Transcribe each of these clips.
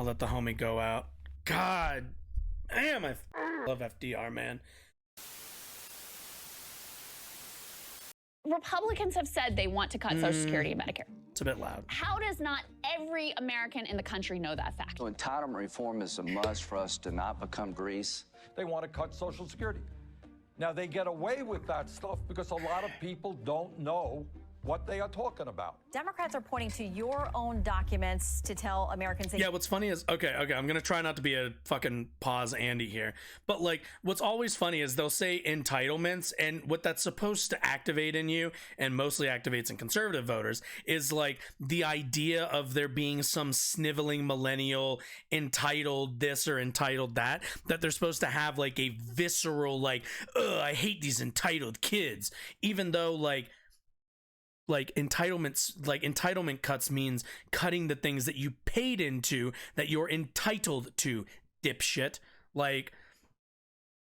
I'll let the homie go out. God damn, I love FDR, man. Republicans have said they want to cut Social Security and Medicare. It's a bit loud. How does not every American in the country know that fact? So entitlement reform is a must for us to not become Greece. They want to cut Social Security. Now, they get away with that stuff because a lot of people don't know what they are talking about. Democrats are pointing to your own documents to tell Americans. Yeah, what's funny is, okay, I'm gonna try not to be a fucking pause Andy here, but like, what's always funny is they'll say entitlements, and what that's supposed to activate in you, and mostly activates in conservative voters, is like the idea of there being some sniveling millennial entitled this or entitled that they're supposed to have like a visceral like, ugh, I hate these entitled kids, even though like entitlement cuts means cutting the things that you paid into that you're entitled to, dipshit. Like,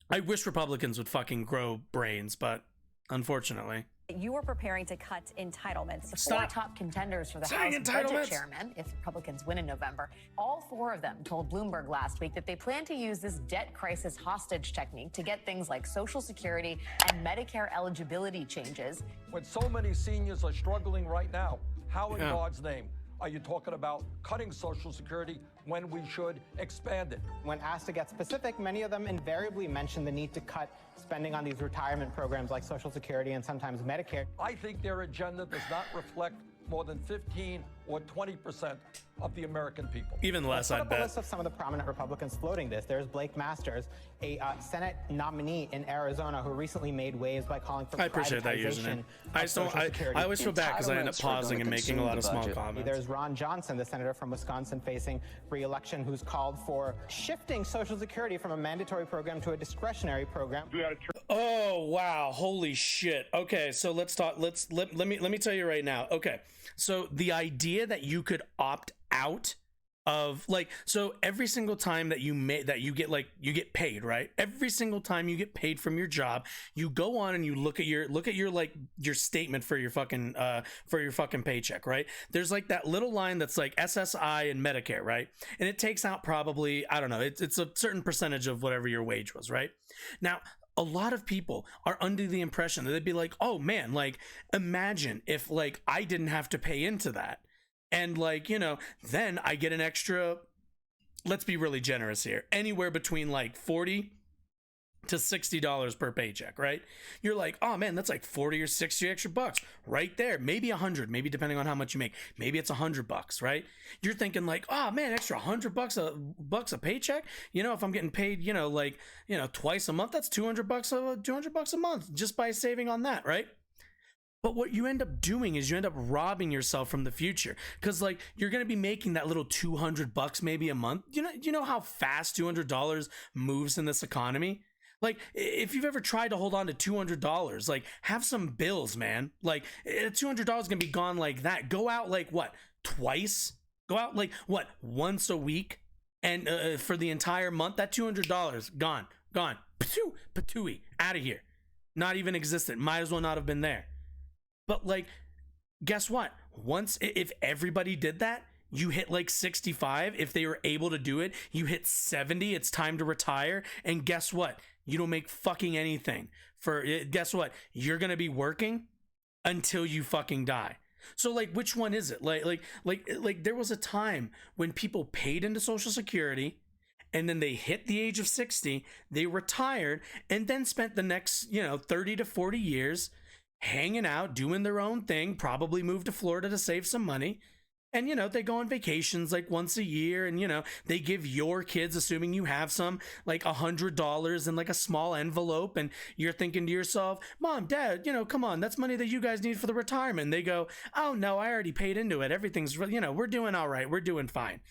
I wish Republicans would fucking grow brains, but unfortunately. You are preparing to cut entitlements. Four top contenders for the House Budget Chairman, if Republicans win in November. All four of them told Bloomberg last week that they plan to use this debt crisis hostage technique to get things like Social Security and Medicare eligibility changes. When so many seniors are struggling right now, how in God's name are you talking about cutting Social Security when we should expand it? When asked to get specific, many of them invariably mention the need to cut spending on these retirement programs like Social Security and sometimes Medicare. I think their agenda does not reflect more than 15 or 20% of the American people. Even less, I bet. A list of some of the prominent Republicans floating this. There's Blake Masters, a Senate nominee in Arizona who recently made waves by calling for I appreciate that username. I always feel bad because I end up pausing and making a lot of small comments. There's Ron Johnson, the senator from Wisconsin facing re-election, who's called for shifting Social Security from a mandatory program to a discretionary program. Oh wow, holy shit. Okay, so let's talk. Let me tell you right now. Okay, so the idea that you could opt out of like, so every single time that you get paid, right? Every single time you get paid from your job, you go on and you look at your like your statement for your fucking paycheck, right? There's like that little line that's like SSI and Medicare, right? And it takes out probably, I don't know, it's a certain percentage of whatever your wage was, right? Now, a lot of people are under the impression that they'd be like, oh man, like imagine if like I didn't have to pay into that. And like, you know, then I get an extra, let's be really generous here, anywhere between like $40 to $60 per paycheck, right? You're like, oh man, that's like 40 or 60 extra bucks right there. Maybe 100, maybe depending on how much you make. Maybe it's $100, right? You're thinking like, oh man, extra $100 a paycheck. You know, if I'm getting paid, you know, like, you know, twice a month, that's $200 a month just by saving on that, right? But what you end up doing is you end up robbing yourself from the future, because like you're going to be making that little $200 maybe a month. You know how fast $200 moves in this economy? Like if you've ever tried to hold on to $200, like have some bills, man. Like $200 gonna be gone like that. Go out like what, twice? Go out like what, once a week? And for the entire month, that $200 gone. Patooey, out of here. Not even existent. Might as well not have been there. But like, guess what? Once, if everybody did that, you hit like 65. If they were able to do it, you hit 70. It's time to retire. And guess what? You don't make fucking anything. Guess what? You're gonna be working until you fucking die. So like, which one is it? Like there was a time when people paid into Social Security, and then they hit the age of 60, they retired, and then spent the next, 30 to 40 years hanging out, doing their own thing, probably moved to Florida to save some money. And, they go on vacations like once a year, and, they give your kids, assuming you have some, like $100 in like a small envelope. And you're thinking to yourself, Mom, Dad, come on, that's money that you guys need for the retirement. And they go, oh no, I already paid into it. Everything's, we're doing all right. We're doing fine.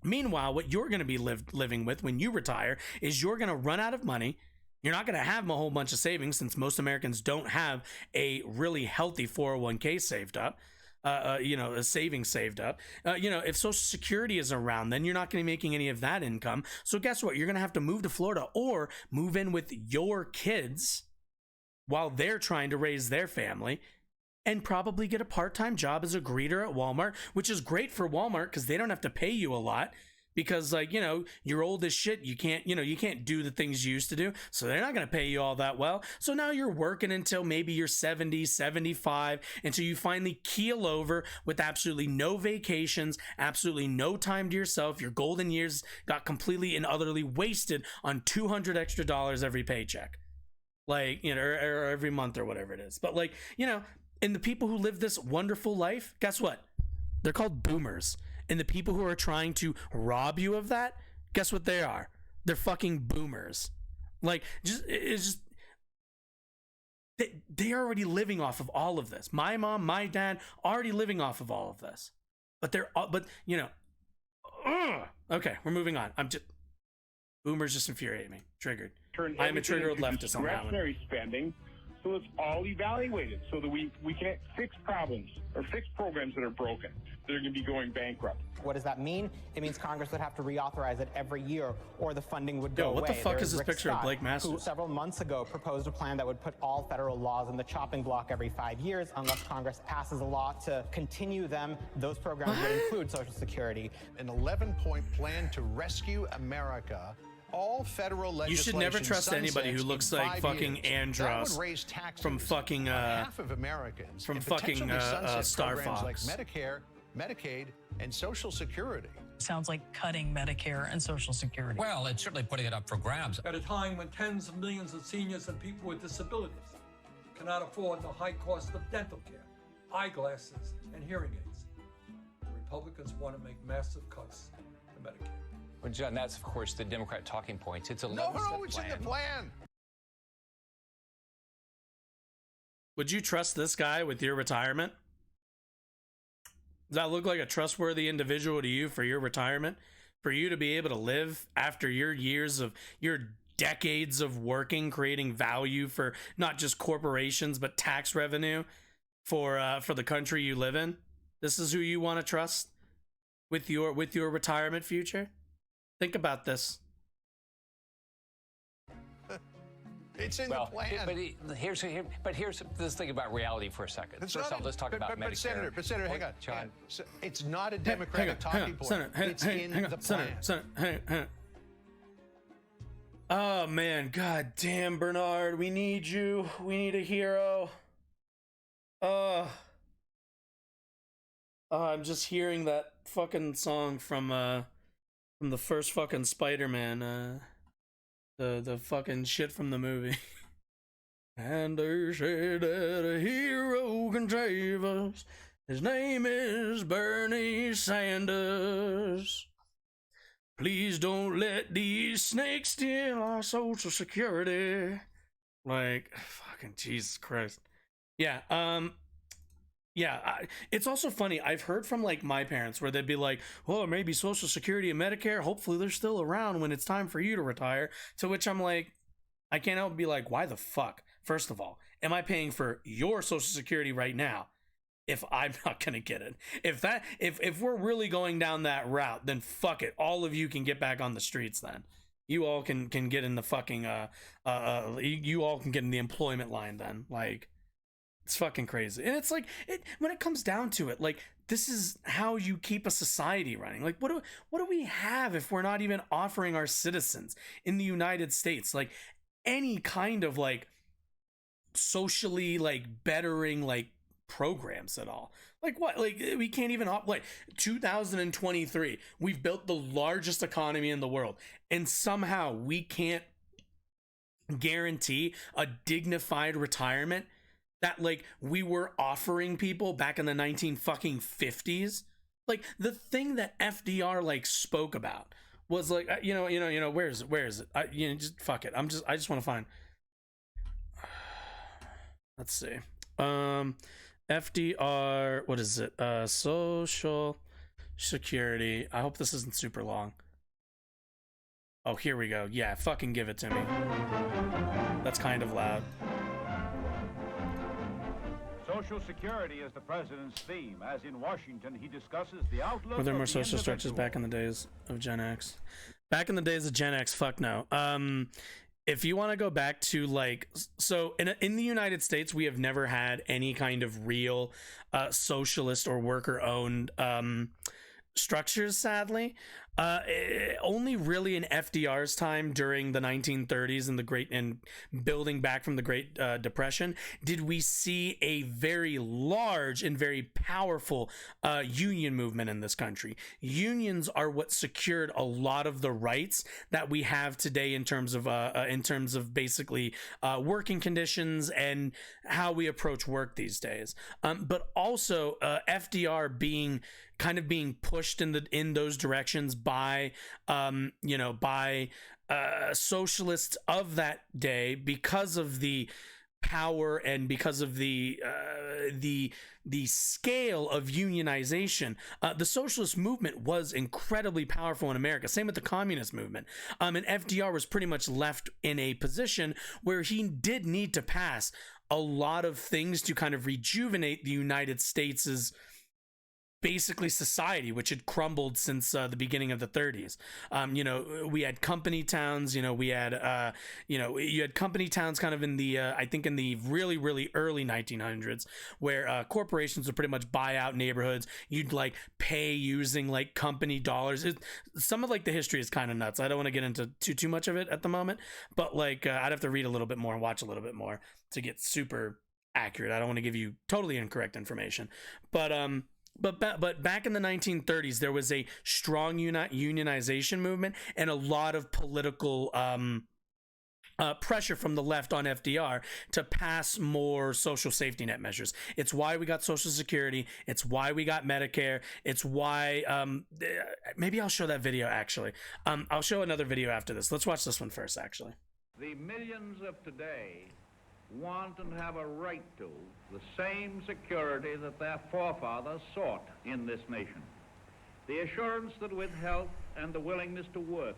Meanwhile, what you're going to be living with when you retire is you're going to run out of money. You're not going to have a whole bunch of savings, since most Americans don't have a really healthy 401k saved up, a savings saved up. If Social Security is around, then you're not going to be making any of that income. So guess what? You're going to have to move to Florida or move in with your kids while they're trying to raise their family, and probably get a part-time job as a greeter at Walmart, which is great for Walmart because they don't have to pay you a lot. because, like, you know, you're old as shit. You can't do the things you used to do. So they're not going to pay you all that well. So now you're working until maybe you're 70, 75, until you finally keel over with absolutely no vacations, absolutely no time to yourself. Your golden years got completely and utterly wasted on $200 extra every paycheck. Like, you know, or every month or whatever it is. But, like, you know, and the people who live this wonderful life, guess what? They're called boomers. And the people who are trying to rob you of that, guess what they are? They're fucking boomers. Like, they are already living off of all of this. My mom, my dad, already living off of all of this. But you know, okay, we're moving on. Boomers just infuriate me. Triggered. I'm a triggered leftist on that one. Discretionary spending, so let's all evaluate it so that we can fix problems or fix programs that are broken. They're going to be going bankrupt. What does that mean? It means Congress would have to reauthorize it every year, or the funding would go away. What the fuck is this Rick picture of Blake Masters? Who several months ago proposed a plan that would put all federal laws in the chopping block every 5 years unless Congress passes a law to continue them. Those programs would include Social Security. An 11-point plan to rescue America. All federal legislation. You should never trust anybody who looks like fucking Andros from fucking half of Americans from fucking Star Fox. Like Medicare, Medicaid, and Social Security. Sounds like cutting Medicare and Social Security. Well, it's certainly putting it up for grabs. At a time when tens of millions of seniors and people with disabilities cannot afford the high cost of dental care, eyeglasses, and hearing aids, the Republicans want to make massive cuts to Medicare. Well, John, that's, of course, the Democrat talking points. It's a No, it's in the plan. Would you trust this guy with your retirement? Does that look like a trustworthy individual to you for your retirement? For you to be able to live after your decades of working, creating value for not just corporations, but tax revenue for the country you live in? This is who you want to trust with your retirement future? Think about this. It's in the plan. But here's this thing about reality for a second. First off, let's talk about Medicare. But Senator, hang on, John. It's not a Democratic talking point. It's in the plan. Senator, oh man, god damn, Bernard, we need you. We need a hero. I'm just hearing that fucking song from the first fucking Spider-Man, the fucking shit from the movie. And they say that a hero can save us. His name is Bernie Sanders. Please don't let these snakes steal our Social Security. Like, fucking Jesus Christ. Yeah, it's also funny. I've heard from like my parents where they'd be like, well, maybe Social Security and Medicare, hopefully they're still around when it's time for you to retire. To which I'm like, I can't help but be like, why the fuck? First of all, am I paying for your Social Security right now if I'm not gonna get it? If we're really going down that route, then fuck it. All of you can get back on the streets then. You all can get in the fucking you all can get in the employment line then. Like, it's fucking crazy. And it's like, when it comes down to it, like, this is how you keep a society running. Like, what do we have if we're not even offering our citizens in the United States like any kind of like socially like bettering like programs at all? Like, what? Like, we can't even like 2023, we've built the largest economy in the world, and somehow we can't guarantee a dignified retirement that like we were offering people back in the 1950s. Like, the thing that FDR like spoke about was like, you know, where is it? Just fuck it. I just want to find. Let's see. FDR, what is it? Social Security. I hope this isn't super long. Oh, here we go. Yeah, fucking give it to me. That's kind of loud. Social Security is the president's theme. As in Washington, he discusses the outlook. Were there more social structures back in the days of Gen X? Back in the days of Gen X, fuck no. If you want to go back to like, so in the United States, we have never had any kind of real socialist or worker-owned structures, sadly. Only really in FDR's time during the 1930s and building back from the Great Depression did we see a very large and very powerful union movement in this country. Unions are what secured a lot of the rights that we have today in terms of basically working conditions and how we approach work these days. But also FDR being pushed in those directions by socialists of that day because of the power and because of the scale of unionization. The socialist movement was incredibly powerful in America. Same with the communist movement. And FDR was pretty much left in a position where he did need to pass a lot of things to kind of rejuvenate the United States's basically society, which had crumbled since the beginning of the 30s. We had company towns, you had company towns kind of in the, I think in the really, really early 1900s, where corporations would pretty much buy out neighborhoods. You'd like pay using like company dollars. Some of like the history is kind of nuts. I don't want to get into too much of it at the moment, but like I'd have to read a little bit more and watch a little bit more to get super accurate. I don't want to give you totally incorrect information, but back in the 1930s, there was a strong unionization movement and a lot of political pressure from the left on FDR to pass more social safety net measures. It's why we got Social Security. It's why we got Medicare. It's why maybe I'll show that video actually. I'll show another video after this. Let's watch this one first actually. The millions of today want and have a right to the same security that their forefathers sought in this nation. The assurance that with health and the willingness to work,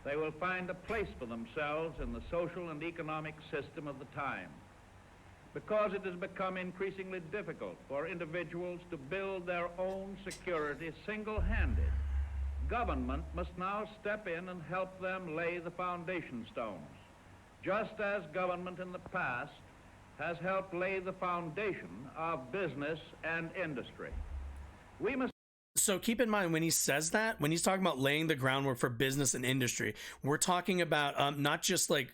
they will find a place for themselves in the social and economic system of the time. Because it has become increasingly difficult for individuals to build their own security single-handed, government must now step in and help them lay the foundation stones, just as government in the past has helped lay the foundation of business and industry. We must. So keep in mind when he says that, when he's talking about laying the groundwork for business and industry, we're talking about not just like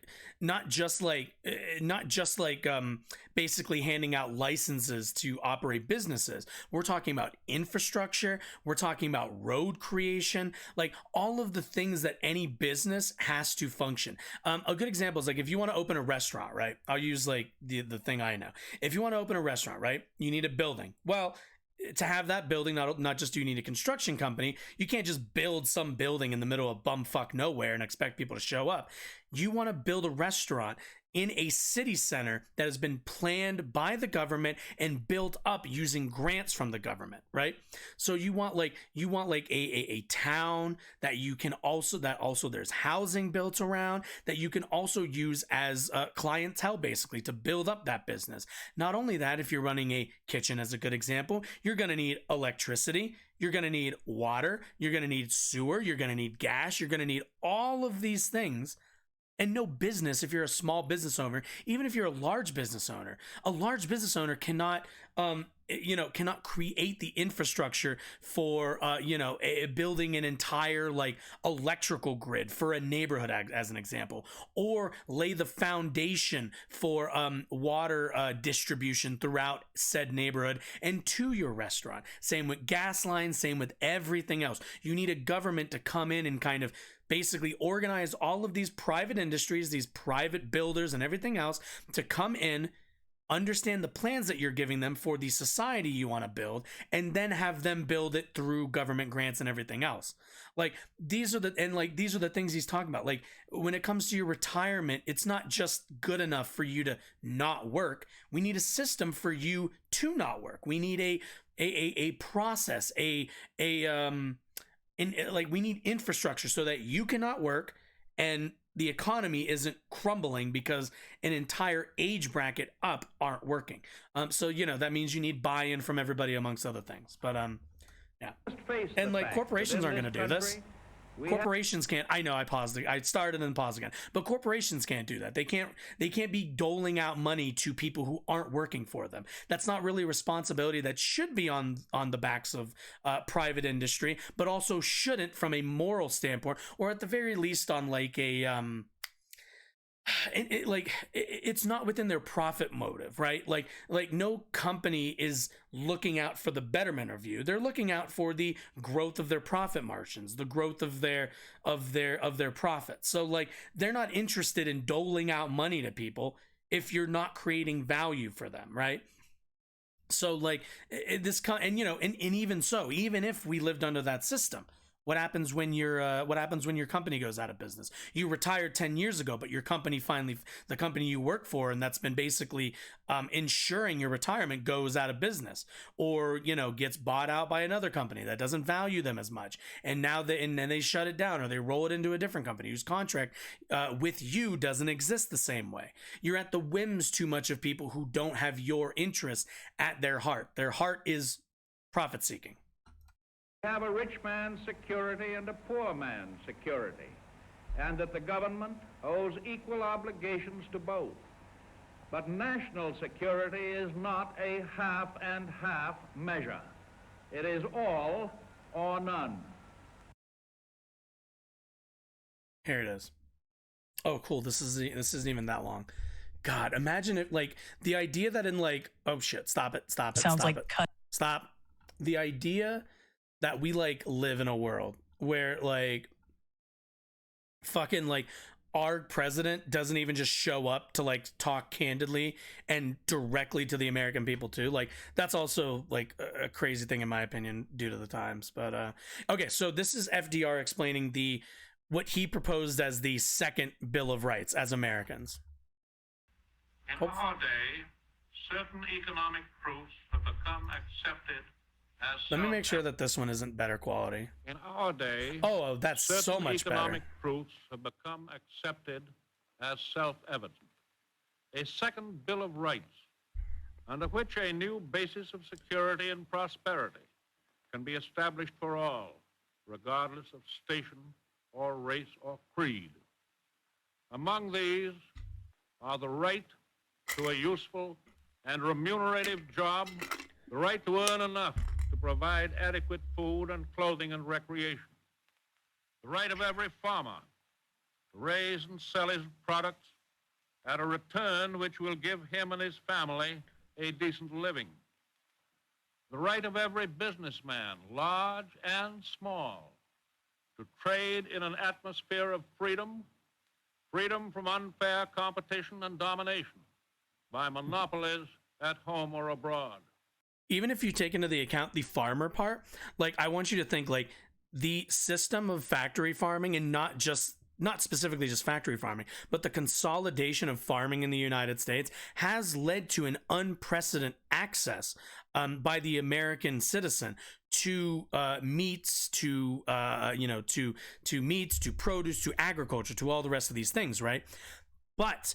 basically handing out licenses to operate businesses. We're talking about infrastructure. We're talking about road creation, like all of the things that any business has to function. A good example is like if you want to open a restaurant, right? I'll use like the thing I know. If you want to open a restaurant, right? You need a building. Well, to have that building, not just do you need a construction company, you can't just build some building in the middle of bumfuck nowhere and expect people to show up. You want to build a restaurant in a city center that has been planned by the government and built up using grants from the government, right? So you want a town that you can also there's housing built around that you can also use as clientele basically to build up that business. Not only that, if you're running a kitchen as a good example, you're going to need electricity, you're going to need water, you're going to need sewer, you're going to need gas, you're going to need all of these things. And no business, if you're a small business owner, even if you're a large business owner cannot, cannot create the infrastructure for, building an entire like electrical grid for a neighborhood, as an example, or lay the foundation for water distribution throughout said neighborhood and to your restaurant. Same with gas lines, same with everything else. You need a government to come in and kind of basically organize all of these private industries, these private builders and everything else to come in, understand the plans that you're giving them for the society you want to build, and then have them build it through government grants and everything else. Like these are the things he's talking about. Like when it comes to your retirement, it's not just good enough for you to not work. We need a system for you to not work. We need a process, we need infrastructure so that you cannot work and the economy isn't crumbling because an entire age bracket up aren't working. So that means you need buy-in from everybody amongst other things. But yeah. And like corporations aren't going to do this. Corporations can't. I know I paused. I started and paused again. But corporations can't do that. They can't be doling out money to people who aren't working for them. That's not really a responsibility that should be on the backs of private industry, but also shouldn't from a moral standpoint, or at the very least on like a it's not within their profit motive, right? Like no company is looking out for the betterment of you. They're looking out for the growth of their profit margins, the growth of their profits. So like they're not interested in doling out money to people if you're not creating value for them, right? So like and even so, even if we lived under that system, what happens when your company goes out of business? You retired 10 years ago, but your company the company you work for, and that's been basically ensuring your retirement, goes out of business, or gets bought out by another company that doesn't value them as much, and now they shut it down, or they roll it into a different company whose contract with you doesn't exist the same way. You're at the whims too much of people who don't have your interests at their heart. Their heart is profit seeking. Have a rich man's security and a poor man's security, and that the government owes equal obligations to both. But national security is not a half and half measure. It is all or none. Here it is. Oh, cool. This isn't even that long. God, imagine it, like the idea that in like, oh shit, stop it. Sounds like cut. Stop. The idea that we like live in a world where like fucking like our president doesn't even just show up to like talk candidly and directly to the American people too. Like that's also like a crazy thing in my opinion due to the times. But okay, so this is FDR explaining what he proposed as the second Bill of Rights as Americans. In our day, certain economic proofs have become accepted. Let me make sure that this one isn't better quality. In our day, that's so much better. Economic proofs have become accepted as self-evident. A second Bill of Rights, under which a new basis of security and prosperity can be established for all, regardless of station or race or creed. Among these are the right to a useful and remunerative job, the right to earn enough to provide adequate food and clothing and recreation, the right of every farmer to raise and sell his products at a return which will give him and his family a decent living, the right of every businessman, large and small, to trade in an atmosphere of freedom, freedom from unfair competition and domination by monopolies at home or abroad. Even if you take into the account the farmer part, like I want you to think like the system of factory farming, and not specifically just factory farming, but the consolidation of farming in the United States has led to an unprecedented access by the American citizen to meats, to meats, to produce, to agriculture, to all the rest of these things, right? But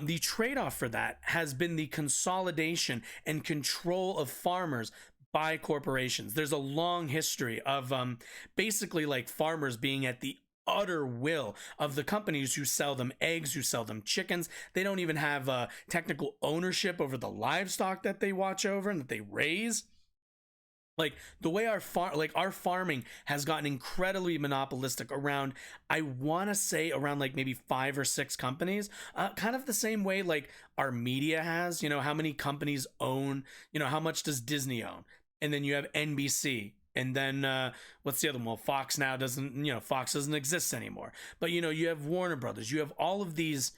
the trade-off for that has been the consolidation and control of farmers by corporations. There's a long history of basically like farmers being at the utter will of the companies who sell them eggs, who sell them chickens. They don't even have technical ownership over the livestock that they watch over and that they raise. Like the way our farming has gotten incredibly monopolistic around, I want to say around like maybe 5 or 6 companies, kind of the same way like our media has, how many companies own, how much does Disney own? And then you have NBC. And then what's the other one? Well, Fox now doesn't, Fox doesn't exist anymore. But, you have Warner Brothers. You have all of these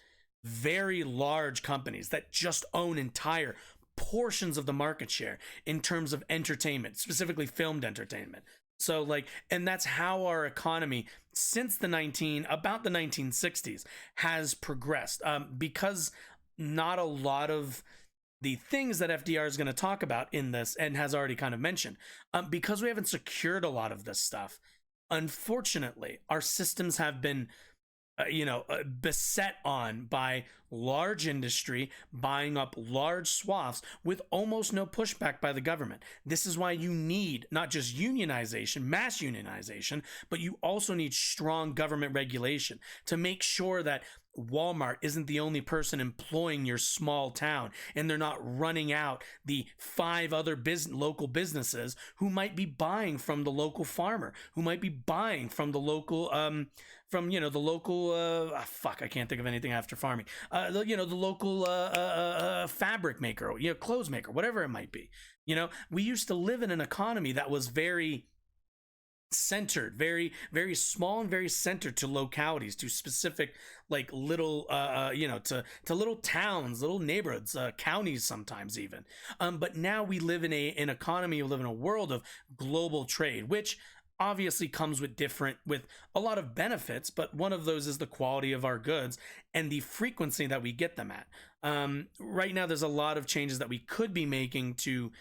very large companies that just own entire portions of the market share in terms of entertainment, specifically filmed entertainment. So like, and that's how our economy since about the 1960s has progressed, because not a lot of the things that FDR is going to talk about in this and has already kind of mentioned, because we haven't secured a lot of this stuff. Unfortunately, our systems have been beset on by large industry buying up large swaths with almost no pushback by the government. This is why you need not just unionization, mass unionization, but you also need strong government regulation to make sure that Walmart isn't the only person employing your small town, and they're not running out the 5 other local businesses who might be buying from the local farmer, who might be buying from the local I can't think of anything after farming, the local fabric maker, clothes maker, whatever it might be. We used to live in an economy that was very centered, very, very small and very centered to localities, to specific little to little towns, little neighborhoods, counties sometimes even. But now we live in an economy, we live in a world of global trade, which obviously comes with a lot of benefits, but one of those is the quality of our goods and the frequency that we get them at. Right now, there's a lot of changes that we could be making to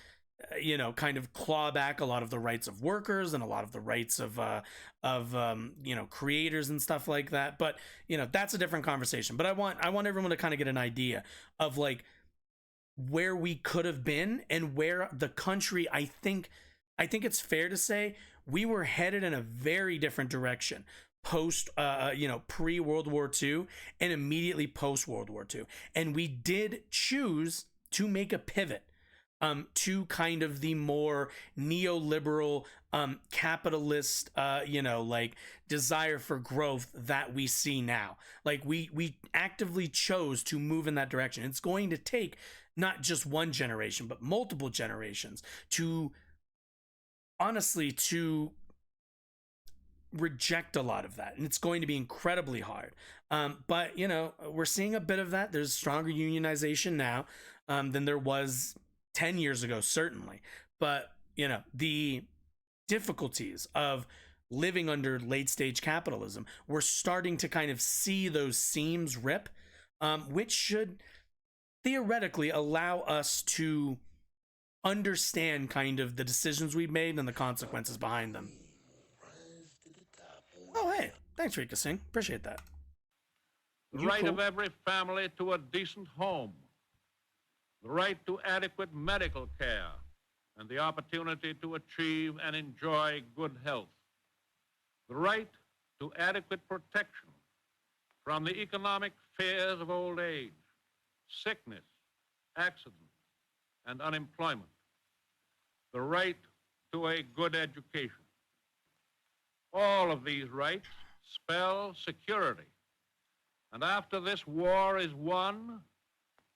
kind of claw back a lot of the rights of workers and a lot of the rights of creators and stuff like that. But that's a different conversation. But I want everyone to kind of get an idea of where we could have been and where the country, I think it's fair to say we were headed in a very different direction post pre-World War II and immediately post World War II. And we did choose to make a pivot to kind of the more neoliberal, capitalist, desire for growth that we see now. We actively chose to move in that direction. It's going to take not just one generation, but multiple generations to reject a lot of that. And it's going to be incredibly hard. But we're seeing a bit of that. There's stronger unionization now than there was 10 years ago, certainly. But the difficulties of living under late stage capitalism, we're starting to kind of see those seams rip, which should theoretically allow us to understand kind of the decisions we've made and the consequences behind them. Oh, hey, thanks, Rika Singh. Appreciate that. The right of every family to a decent home, the right to adequate medical care, and the opportunity to achieve and enjoy good health, the right to adequate protection from the economic fears of old age, sickness, accident, and unemployment, the right to a good education. All of these rights spell security. And after this war is won,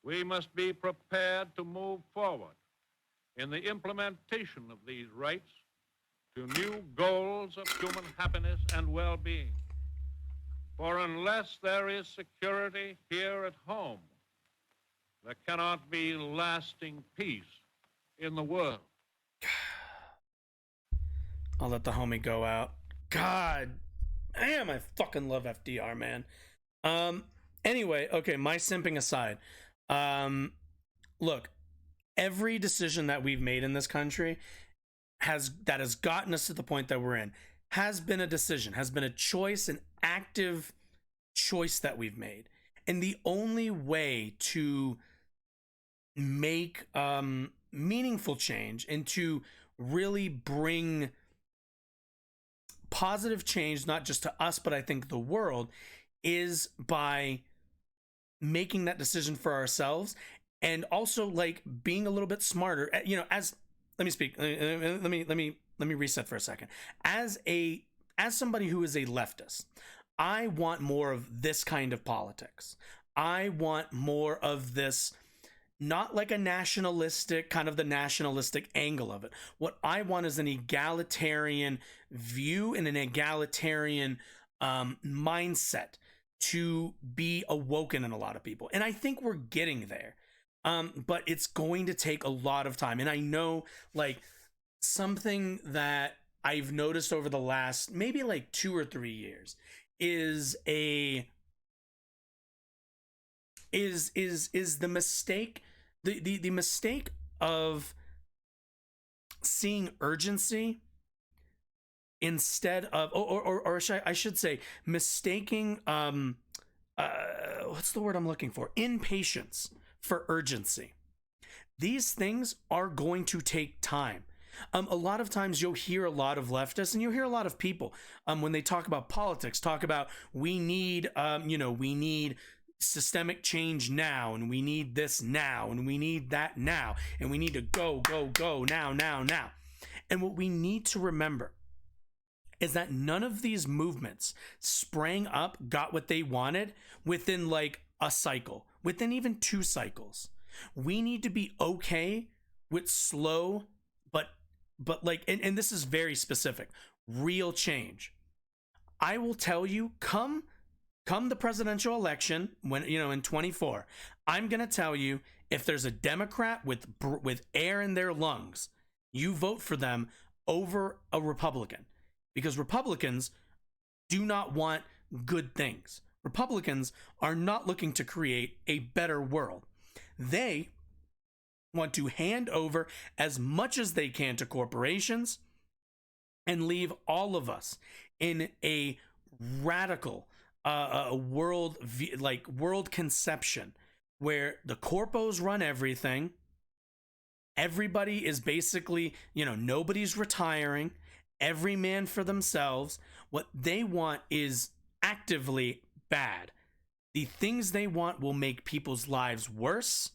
we must be prepared to move forward in the implementation of these rights to new goals of human happiness and well-being. For unless there is security here at home, there cannot be lasting peace in the world. I'll let the homie go out. God damn, I fucking love FDR, man. Anyway, okay, my simping aside. Look, every decision that we've made in this country has gotten us to the point that we're in has been a decision, has been a choice, an active choice that we've made. And the only way to make meaningful change and to really bring positive change, not just to us, but I think the world, is by making that decision for ourselves, and also being a little bit smarter. Let me reset for a second. As somebody who is a leftist, I want more of this kind of politics. I want more of this, not like a nationalistic, kind of the nationalistic angle of it. What I want is an egalitarian view and an egalitarian mindset to be awoken in a lot of people. And I think we're getting there. But it's going to take a lot of time. And I know something that I've noticed over the last maybe 2 or 3 years is the mistake, the mistake of seeing urgency instead of, or I should say, mistaking, what's the word I'm looking for? Impatience for urgency. These things are going to take time. A lot of times you'll hear a lot of leftists and you'll hear a lot of people when they talk about politics, talk about we need, we need systemic change now, and we need this now, and we need that now, and we need to go now. And what we need to remember is that none of these movements sprang up, got what they wanted within like a cycle, within even 2 cycles. We need to be okay with slow, but like, and this is very specific, real change. I will tell you, come the presidential election, when, in 24, I'm going to tell you, if there's a Democrat with air in their lungs, you vote for them over a Republican, because Republicans do not want good things. Republicans are not looking to create a better world. They want to hand over as much as they can to corporations and leave all of us in a radical world conception where the corpos run everything. Everybody is basically, nobody's retiring. Every man for themselves. What they want is actively bad. The things they want will make people's lives worse.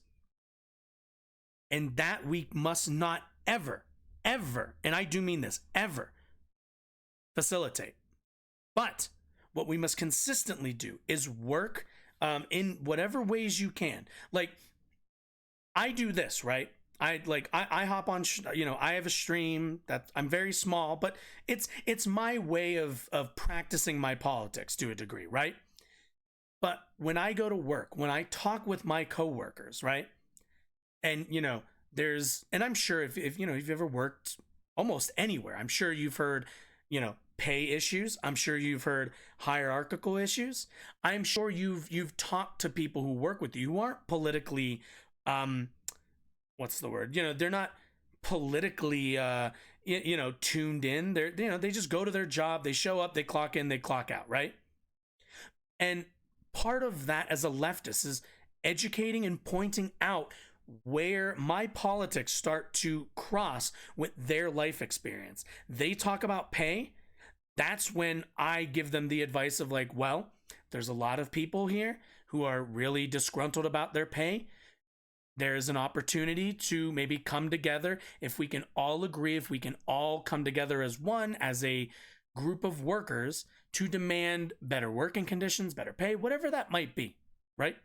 And that we must not ever, and I do mean this, ever facilitate. But what we must consistently do is work in whatever ways you can. Like, I do this, right? I hop on, I have a stream that I'm very small, but it's my way of practicing my politics to a degree, right? But when I go to work, when I talk with my coworkers, right? And, and I'm sure if you've ever worked almost anywhere, I'm sure you've heard, pay issues. I'm sure you've heard hierarchical issues. I'm sure you've talked to people who work with you who aren't politically, what's the word? They're not politically, tuned in. They just go to their job. They show up, they clock in, they clock out, right? And part of that as a leftist is educating and pointing out where my politics start to cross with their life experience. They talk about pay. That's when I give them the advice of like, well, there's a lot of people here who are really disgruntled about their pay. There's an opportunity to maybe come together. If we can all agree, if we can all come together as one, as a group of workers, to demand better working conditions, better pay, whatever that might be, right?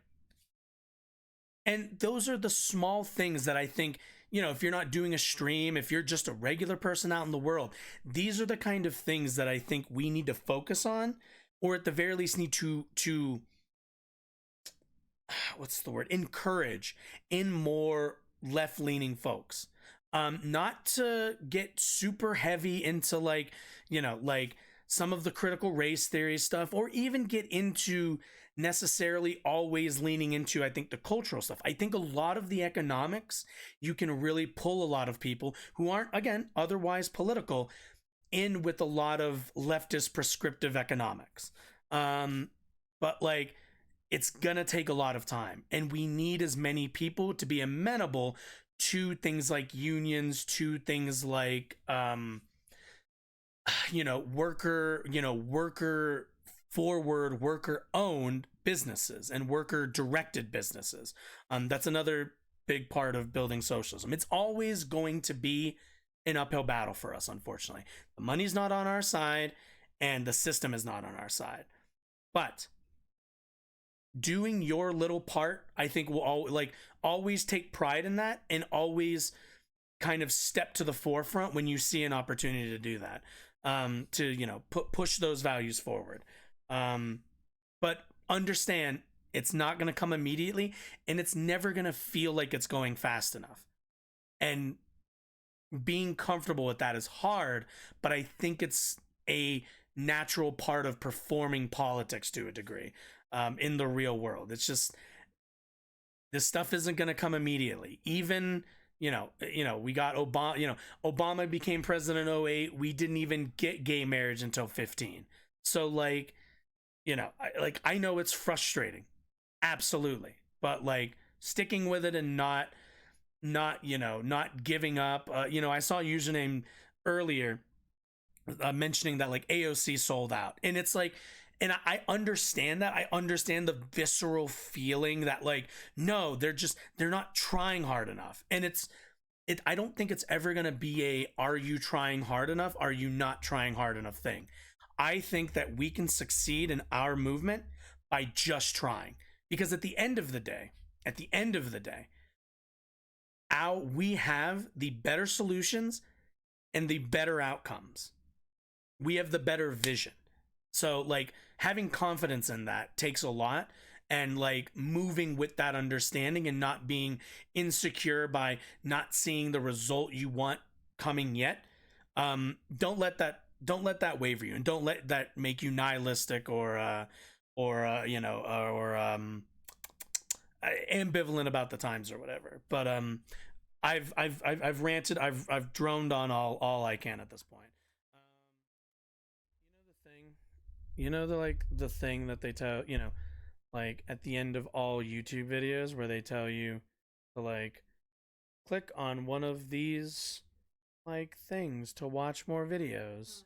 And those are the small things that I think, if you're not doing a stream, if you're just a regular person out in the world, these are the kind of things that I think we need to focus on, or at the very least need to what's the word? Encourage in more left-leaning folks. Not to get super heavy into like some of the critical race theory stuff, or even get into necessarily always leaning into, I think, the cultural stuff. I think a lot of the economics, you can really pull a lot of people who aren't, again, otherwise political in with a lot of leftist prescriptive economics. But like, it's gonna take a lot of time, and we need as many people to be amenable to things like unions, to things like worker forward, worker owned businesses and worker directed businesses. That's another big part of building socialism. It's always going to be an uphill battle for us, unfortunately. The money's not on our side and the system is not on our side. But doing your little part, I think, will always take pride in that, and always kind of step to the forefront when you see an opportunity to do that, to push those values forward. But understand, it's not going to come immediately, and it's never going to feel like it's going fast enough. And being comfortable with that is hard, but I think it's a natural part of performing politics to a degree, in the real world. It's just, this stuff isn't going to come immediately. Even, we got Obama. Obama became president in 08. We didn't even get gay marriage until 15. So like, I know it's frustrating, absolutely, but like sticking with it and not giving up. I saw a username earlier mentioning that like AOC sold out, and it's like, and I understand that. I understand the visceral feeling that like, no, they're not trying hard enough. And I don't think it's ever going to be a, are you trying hard enough? Are you not trying hard enough thing? I think that we can succeed in our movement by just trying, because at the end of the day, we have the better solutions and the better outcomes. We have the better vision. So like having confidence in that takes a lot, and like moving with that understanding and not being insecure by not seeing the result you want coming yet. Don't let that waver you, and don't let that make you nihilistic or ambivalent about the times or whatever. But I've ranted, I've droned on all I can at this point. The thing that they tell, like at the end of all YouTube videos where they tell you to like click on one of these like things to watch more videos.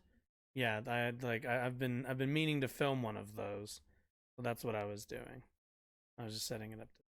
Yeah, I've been meaning to film one of those. So that's what I was doing. I was just setting it up to